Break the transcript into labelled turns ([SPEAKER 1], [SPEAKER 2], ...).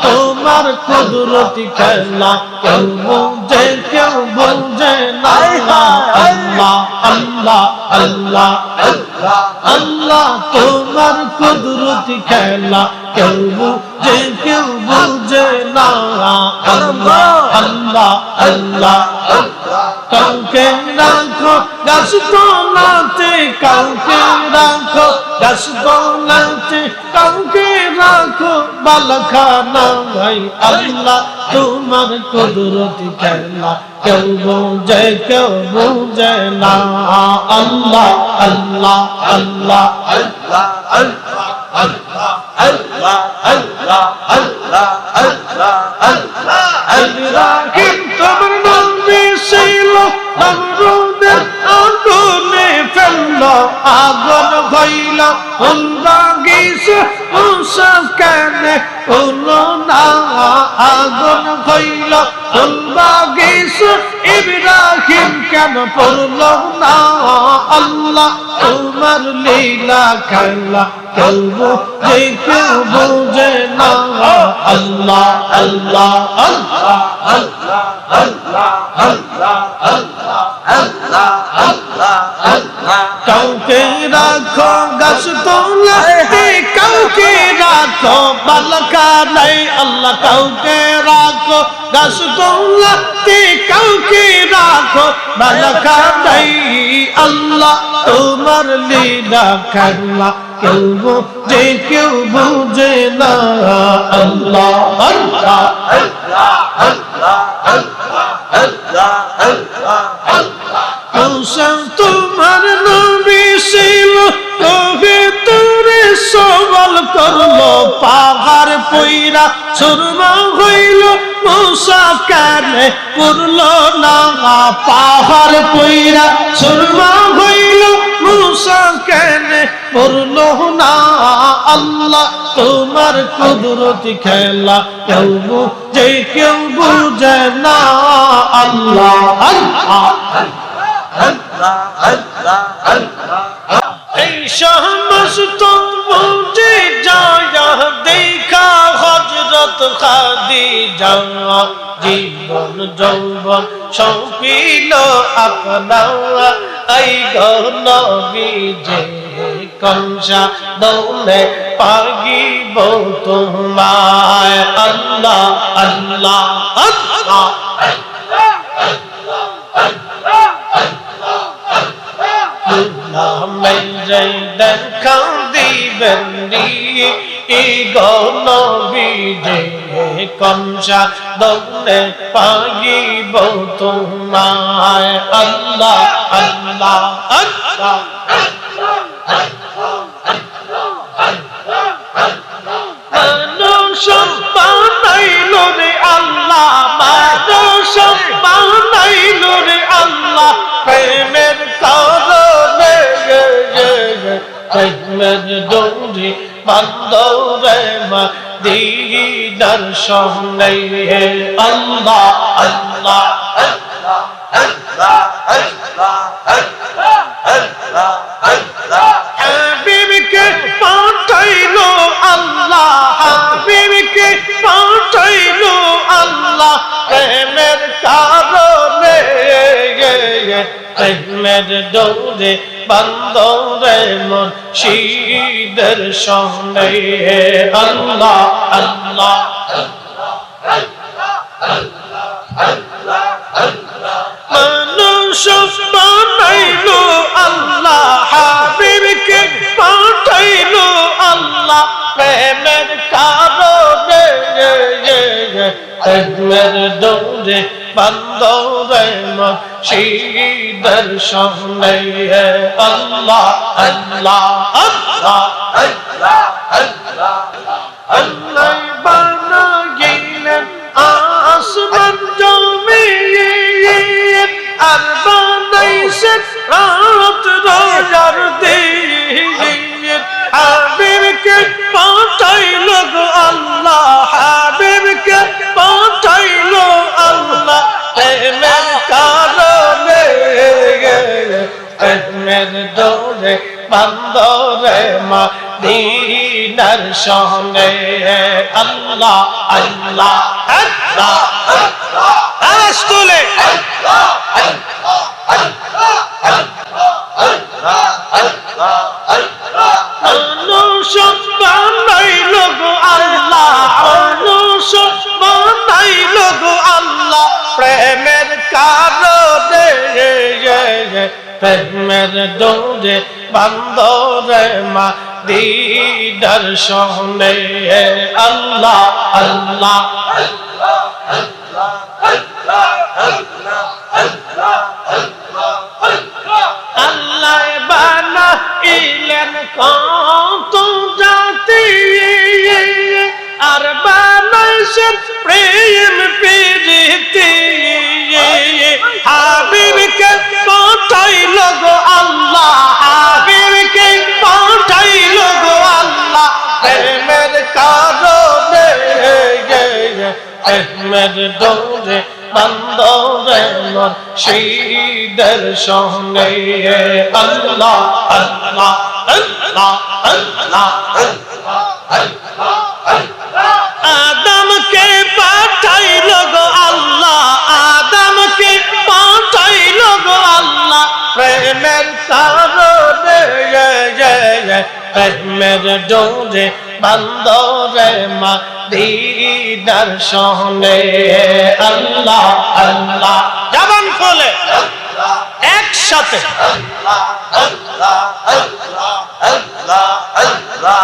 [SPEAKER 1] তোমার কুদরতি খেলা কেউ বুঝে না আল্লাহ আল্লাহ আল্লাহ আল্লাহ তোমার কুদরতি খেলা কেউ বুঝে না আল্লাহ আল্লাহ আল্লাহ কাউকে রাখো গাছ তলাতে কাউকে রাখো গাছ তলাতে কাউকে রাখো বালখানা ভাই আল্লাহ তোমার কুদরতি খেলা কেউ বুঝে না আল্লাহ আল্লাহ আল্লাহ আল্লাহ আল্লাহ আল্লাহ আল্লাহ আল্লাহ আল্লাহ আল্লাহ ইব্রাহিম তোমার নবী ছিল নমরুদের আগুনে ফেলল আগুন হইল ফুল বাগিচা মুসা কেন হলো না আগুন হইল ফুল বাগিচা ইব্রাহিম কেন পড়ল না আল্লাহ তোমার লীলা খেলা কেউ বুঝে না আল্লাহ আল্লাহ আল্লাহ আল্লাহ আল্লাহ আল্লাহ আল্লাহ আল্লাহ আল্লাহ আল্লাহ কাউকে রাখো গাছ তলাতে কাউকে রাখো বালখানায় আল্লাহ কাউকে রাখো গাছ তলাতে কাউকে রাখো বালখানায় আল্লাহ তোমার লীলা খেলা কেউ বুঝে না আল্লাহ আল্লাহ আল্লাহ আল্লাহ আল্লাহ আল্লাহ আল্লাহ মুসা তোমার নবী ছিল ভিতরে সওয়াল করলো পাহাড় পইরা সুরমা হইল মুসা কেন পড়ল না পাহাড় পইরা সুরমা হইল মুসা কেন পড়ল না আল্লাহ তোমার কুদরতি খেলা কেউ বুঝে না আল্লাহ আল্লাহ আল্লাহ আল্লাহ আল্লাহ এই সমস্ত বুঝে যায় দেখা হযরত খাদিজা জীবন যৌবন সৌঁপিল আপনা এই গো নবীজি কংসা দৌলে পাগিব তোমায় আল্লাহ আল্লাহ আল্লাহ মেরে দেখা দিবেন গো নবীজি কংসা দৌলে পাগিব তোমায় আল্লাহ আল্লাহ আল্লাহ মানুষ বানাইল রে আল্লাহ মানুষ বানাইল রে আল্লাহ প্রেমের কারণে প্রেমের ডোরি বান্দরে মদিনার সামনে আল্লাহ আল্লাহ আল্লাহ আল্লাহ আল্লাহ আল্লাহ আল্লাহ আল্লাহ হাবিবকে পাঠাইলো আল্লাহ হাবিবকে পাঠাইলো আল্লাহ প্রেমের কারণে প্রেমের ডোরে বান্দরে মুর্শিদের সামনে আল্লাহ আল্লাহ মানুষ বানাইলো আল্লাহ হাবিবকে পাঠাইলো আল্লাহ প্রেমের কারণে প্রেমের ডোরে বান্দরে মুর্শিদের সামনে আল্লাহ আল্লাহ আল্লাহ আল্লাহ আল্লাহ আল্লাহ বানাইলেন আসমান জমিন আর বানাইছেন রাত রোজার দিন হাবিবকে পাঠাইলো আল্লাহ হাবিবকে পাঠাইলো আল্লাহ প্রেমের কারণে প্রেমের ডোরে বান্দরে মদিনার সামনে আল্লাহ আল্লাহ আল্লাহ আওয়াজ তুলে মানুষ বানাইল গো আল্লাহ, মানুষ বানাইল গো আল্লাহ প্রেমের কারণে, প্রেমের ডোরে বান্দরে মা দিদার সহনে আল্লাহ আল্লাহ আল্লাহ বানাইলেন কত জাতি আর বানাইছেন প্রেম প্রীতি, হাবিবকে পাঠাইল গো আল্লাহ, হাবিবকে পাঠাইল গো আল্লাহ প্রেমের কারণে, প্রেমের ডোরে বান্দরে মুর্শিদের সনে আল্লাহ আল্লাহ আল্লাহ আল্লাহ আদমকে পাঠাইল গো আল্লাহ, আদমকে পাঠাইল গো আল্লাহ প্রেমের কারণে, প্রেমের ডোরে বান্দরে মা দিদার সনে আল্লাহ আল্লাহ জবান খুলে একসাথে আল্লাহ আল্লাহ আল্লাহ আল্লাহ আল্লাহ